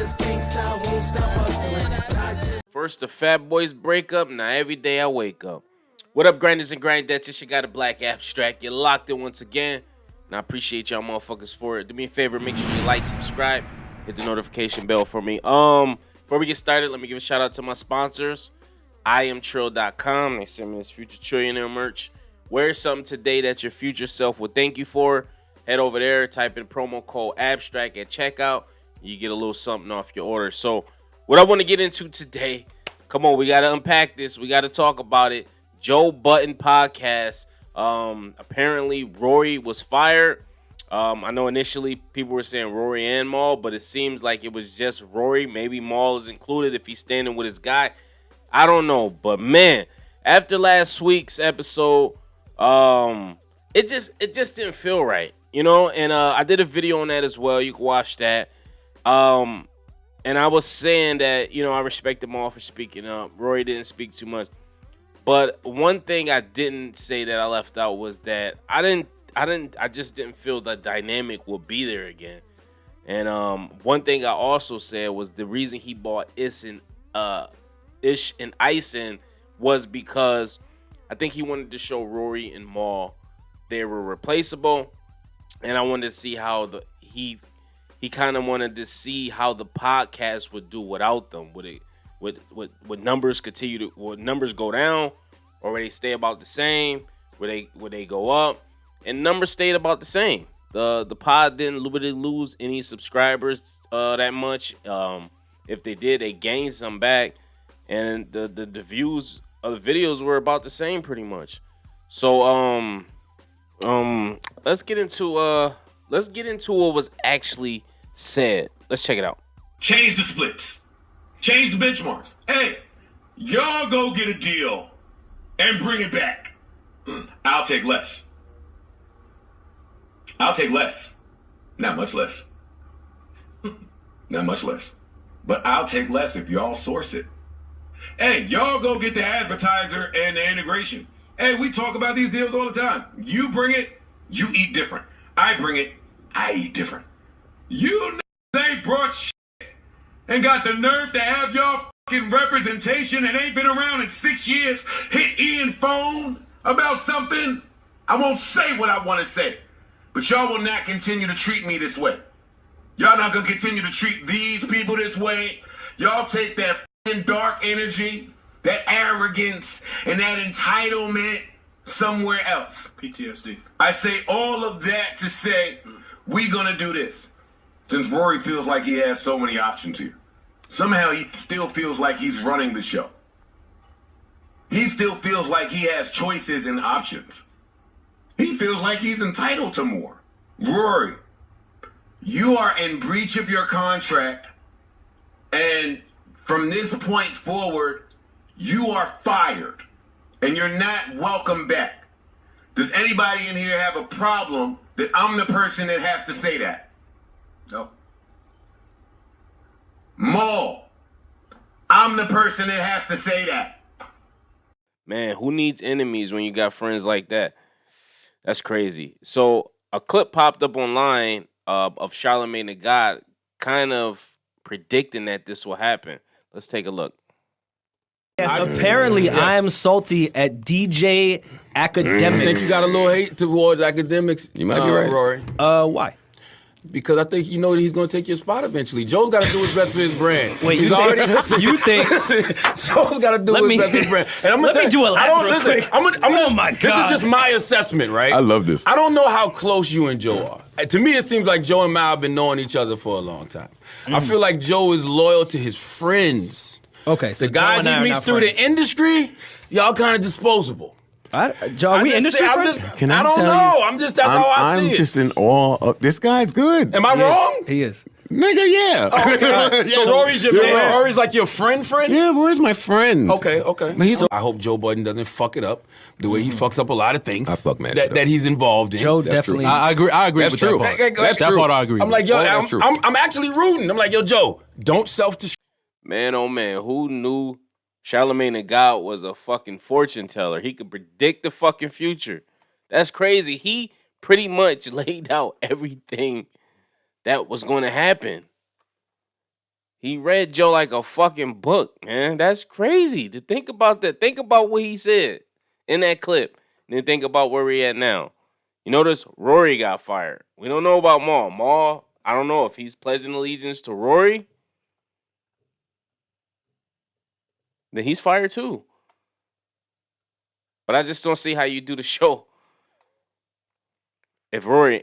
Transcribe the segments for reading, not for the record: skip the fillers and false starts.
just can't stop, won't stop hustling. First the Fat Boys break up, now every day I wake up. What up, grinders and grindettes? It's your guy, the Black Abstract. You're locked in once again, and I appreciate y'all motherfuckers for it. Do me a favor, make sure you like, subscribe, hit the notification bell for me. Before we get started, let me give a shout out to my sponsors. IamTrill.com. They sent me this Future Trillionaire merch. Wear something today that your future self will thank you for. Head over there, type in promo code ABSTRACT at checkout. You get a little something off your order. So, what I want to get into today, come on, we got to unpack this. We got to talk about it. Joe Budden podcast. Apparently, Rory was fired. I know initially people were saying Rory and Maul, but it seems like it was just Rory. Maybe Maul is included if he's standing with his guy. I don't know. But, man, after last week's episode, it just didn't feel right. You know, and I did a video on that as well. You can watch that. And I was saying that, you know, I respect them all for speaking up. Rory didn't speak too much. But one thing I didn't say that I left out was that I just didn't feel the dynamic would be there again. And one thing I also said was the reason he bought Ish and Ice in was because I think he wanted to show Rory and Maul they were replaceable. And I wanted to see how he kind of wanted to see how the podcast would do without them. Would numbers would numbers go down, or would they stay about the same? Would they go up? And numbers stayed about the same. The pod didn't really lose any subscribers that much. If they did, they gained some back, and the views of the videos were about the same pretty much. So let's get into what was actually said. Let's check it out. Change the splits. Change the benchmarks. Hey, y'all go get a deal and bring it back. I'll take less. I'll take less. Not much less. Not much less. But I'll take less if y'all source it. Hey, y'all go get the advertiser and the integration. Hey, we talk about these deals all the time. You bring it, you eat different. I bring it, I eat different. You ain't brought shit and got the nerve to have y'all fucking representation and ain't been around in 6 years hit Ian phone about something. I won't say what I want to say, but y'all will not continue to treat me this way. Y'all not gonna continue to treat these people this way. Y'all take that fucking dark energy, that arrogance, and that entitlement somewhere else. PTSD. I say all of that to say, we gonna do this. Since Rory feels like he has so many options here. Somehow he still feels like he's running the show. He still feels like he has choices and options. He feels like he's entitled to more. Rory, you are in breach of your contract, and from this point forward, you are fired, and you're not welcome back. Does anybody in here have a problem that I'm the person that has to say that? No. Maul, I'm the person that has to say that. Man, who needs enemies when you got friends like that? That's crazy. So a clip popped up online of Charlamagne the God kind of predicting that this will happen. Let's take a look. Yes, apparently I'm salty at DJ Akademiks. I think you got a little hate towards Akademiks. You might be right, Rory. Why? Because I think you know that he's going to take your spot eventually. Joe's got to do his best for his brand. Wait, he's you think Joe's got to do his best for his brand. And I'm let me do a lap real quick. Oh my God. This is just my assessment, right? I love this. I don't know how close you and Joe are. To me, it seems like Joe and Mal have been knowing each other for a long time. I feel like Joe is loyal to his friends. Okay, so the guys he meets through the industry, y'all kind of disposable. Joe, are we industry friends? Can I don't tell know. you, I'm just, that's how I see it. I'm just in awe of this guy's good. Am I wrong? He is. Nigga, yeah. Oh, okay. So Rory's your man. Rory's like your friend? Yeah, Rory's my friend. Okay. But I hope Joe Budden doesn't fuck it up the way he fucks up a lot of things. I fuck mad shit up. That he's involved in. Joe That's definitely. true. I agree That's with true. that part. That's that true. part I agree I'm with. like, yo, that's true. I'm actually rooting. I'm like, yo, Joe, don't self-destruct. Man, oh man, who knew Charlamagne the God was a fucking fortune teller? He could predict the fucking future. That's crazy. He pretty much laid out everything that was going to happen. He read Joe like a fucking book, man. That's crazy to think about that. Think about what he said in that clip. And then think about where we at now. You notice Rory got fired. We don't know about Maul. Maul, I don't know if he's pledging allegiance to Rory. Then he's fired too. But I just don't see how you do the show. If Rory,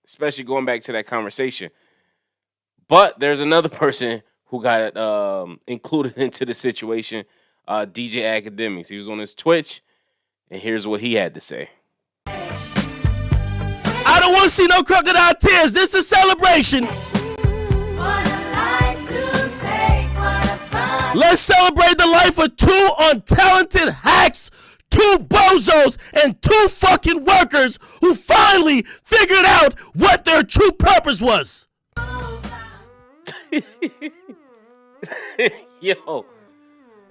especially going back to that conversation. But there's another person who got included into the situation, DJ Akademiks. He was on his Twitch, and here's what he had to say. I don't want to see no crocodile tears. This is a celebration. Let's celebrate the life of two untalented hacks, two bozos, and two fucking workers who finally figured out what their true purpose was. Yo,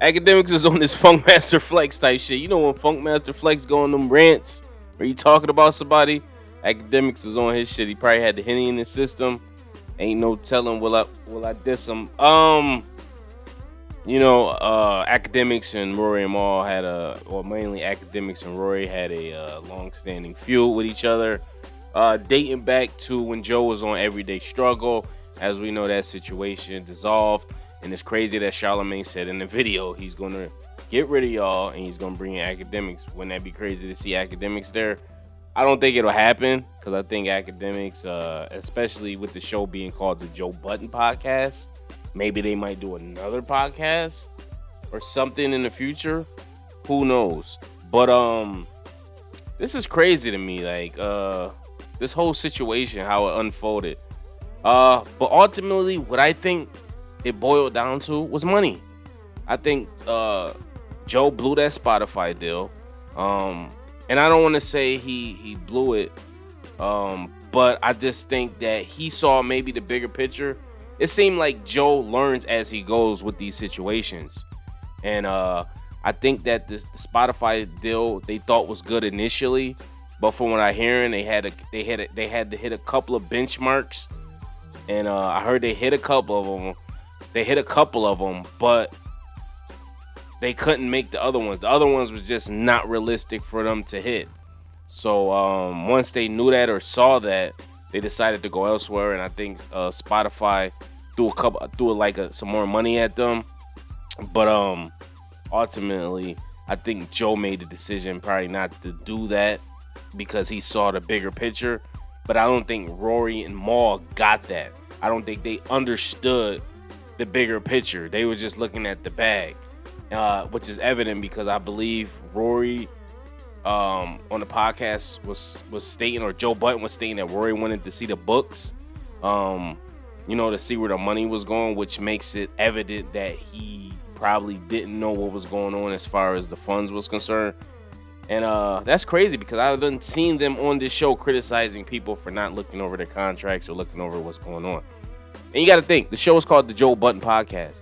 Akademiks was on this Funkmaster Flex type shit. You know when Funkmaster Flex go on them rants where he talking about somebody? Akademiks was on his shit. He probably had the Henny in his system. Ain't no telling will I diss him. Akademiks and Rory and Maul had mainly Akademiks and Rory had a long-standing feud with each other, dating back to when Joe was on Everyday Struggle. As we know, that situation dissolved, and it's crazy that Charlamagne said in the video he's gonna get rid of y'all and he's gonna bring in Akademiks. Wouldn't that be crazy to see Akademiks there? I don't think it'll happen because I think Akademiks, especially with the show being called the Joe Budden Podcast, maybe they might do another podcast or something in the future. Who knows? But this is crazy to me. Like this whole situation, how it unfolded. But ultimately, what I think it boiled down to was money. I think Joe blew that Spotify deal. And I don't want to say he blew it. But I just think that he saw maybe the bigger picture. It seemed like Joe learns as he goes with these situations. And I think that the Spotify deal they thought was good initially, but from what I hearing, they had to hit a couple of benchmarks. And I heard they hit a couple of them. But they couldn't make the other ones. The other ones was just not realistic for them to hit. So once they knew that or saw that, they decided to go elsewhere. And I think Spotify threw some more money at them. But ultimately, I think Joe made the decision probably not to do that because he saw the bigger picture. But I don't think Rory and Maul got that. I don't think they understood the bigger picture. They were just looking at the bag, which is evident because I believe Rory on the podcast was stating, or Joe Budden was stating that Rory wanted to see the books, to see where the money was going, which makes it evident that he probably didn't know what was going on as far as the funds was concerned. And that's crazy because I've done seen them on this show criticizing people for not looking over their contracts or looking over what's going on. And you got to think, the show is called the Joe Budden Podcast.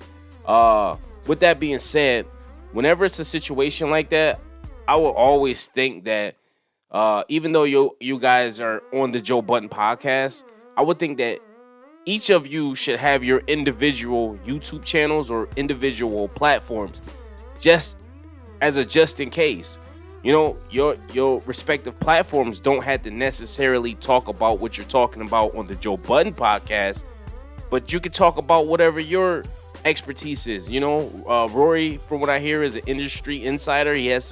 With that being said, whenever it's a situation like that, I will always think that even though you guys are on the Joe Budden Podcast, I would think that each of you should have your individual YouTube channels or individual platforms just in case. Your respective platforms don't have to necessarily talk about what you're talking about on the Joe Budden Podcast, but you can talk about whatever your expertise is. Rory, from what I hear, is an industry insider. He has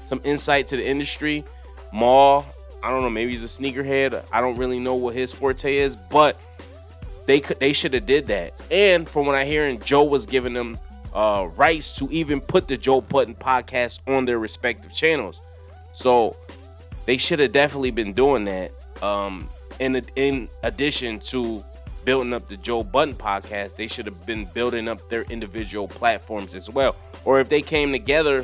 some insight to the industry. Maul, I don't know, maybe he's a sneakerhead. I don't really know what his forte is, but they should have did that. And from what I hear, Joe was giving them rights to even put the Joe Budden Podcast on their respective channels. So they should have definitely been doing that. In addition to building up the Joe Budden Podcast, they should have been building up their individual platforms as well. Or if they came together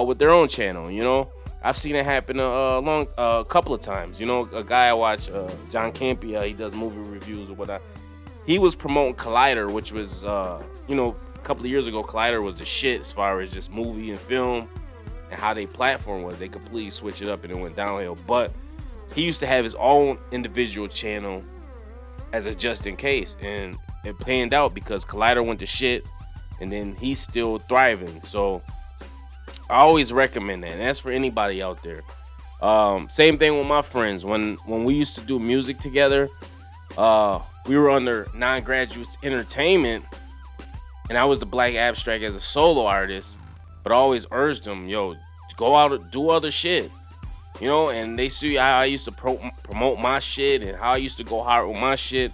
with their own channel, I've seen it happen a couple of times. A guy I watch, John Campia, he does movie reviews or whatnot. He was promoting Collider, which was, a couple of years ago, Collider was the shit as far as just movie and film and how they platform was. They completely switched it up and it went downhill. But he used to have his own individual channel as a just in case, and it panned out because Collider went to shit, and then he's still thriving. So I always recommend that. And that's for anybody out there. Same thing with my friends. When we used to do music together, we were under Non-Graduates Entertainment, and I was the Black Abstract as a solo artist. But I always urged them, yo, go out and do other shit. You know, and they see how I used to promote my shit and how I used to go hard with my shit.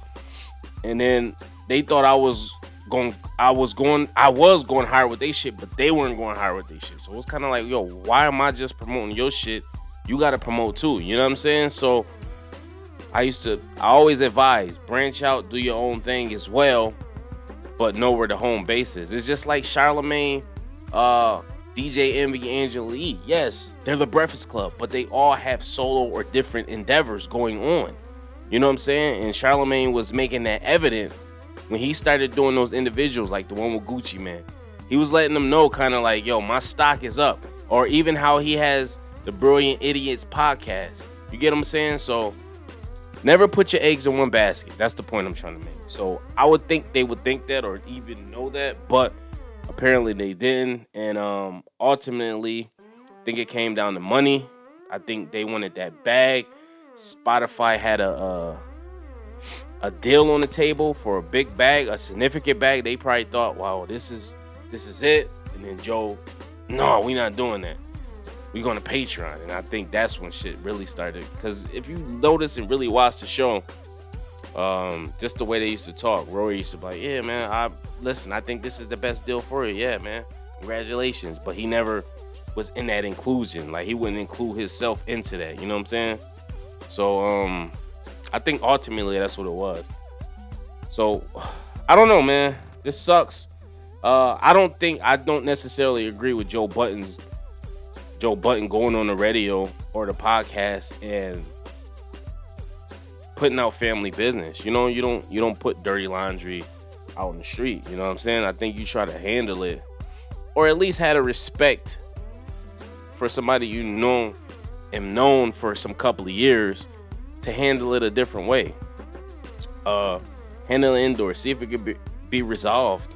And then they thought I was going hard with their shit, but they weren't going hard with their shit. So it's kind of like, yo, why am I just promoting your shit? You got to promote too. You know what I'm saying? So I always advise, branch out, do your own thing as well, but know where the home base is. It's just like Charlamagne, DJ Envy, Angela Yee. Yes, they're the Breakfast Club, but they all have solo or different endeavors going on. You know what I'm saying? And Charlamagne was making that evident when he started doing those individuals, like the one with Gucci Mane. He was letting them know kind of like, yo, my stock is up. Or even how he has the Brilliant Idiots podcast. You get what I'm saying? So never put your eggs in one basket. That's the point I'm trying to make. So I would think they would think that or even know that, but apparently they didn't. And ultimately, I think it came down to money. I think they wanted that bag. Spotify had a deal on the table for a big bag, a significant bag. They probably thought, wow, this is it. And then Joe, no, we not doing that. We going to Patreon. And I think that's when shit really started. Because if you notice and really watch the show, just the way they used to talk, Rory used to be like, yeah, man, I think this is the best deal for you. Yeah, man, congratulations. But he never was in that inclusion. Like, he wouldn't include himself into that. You know what I'm saying? So, I think ultimately that's what it was. So, I don't know, man. This sucks. I don't necessarily agree with Joe Budden going on the radio or the podcast and putting out family business. You know, you don't put dirty laundry out in the street. You know what I'm saying? I think you try to handle it, or at least had a respect for somebody you know and known for some couple of years to handle it a different way. Handle it indoors. See if it could be resolved.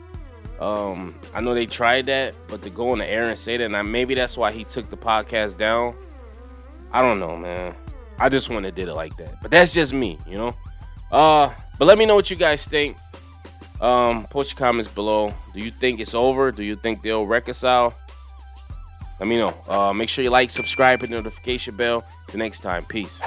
I know they tried that, but to go on the air and say that, and maybe that's why he took the podcast down. I don't know, man. I just wouldn't have did it like that. But that's just me, you know? But let me know what you guys think. Post your comments below. Do you think it's over? Do you think they'll reconcile? Let me know. Make sure you like, subscribe, hit the notification bell. Till next time. Peace.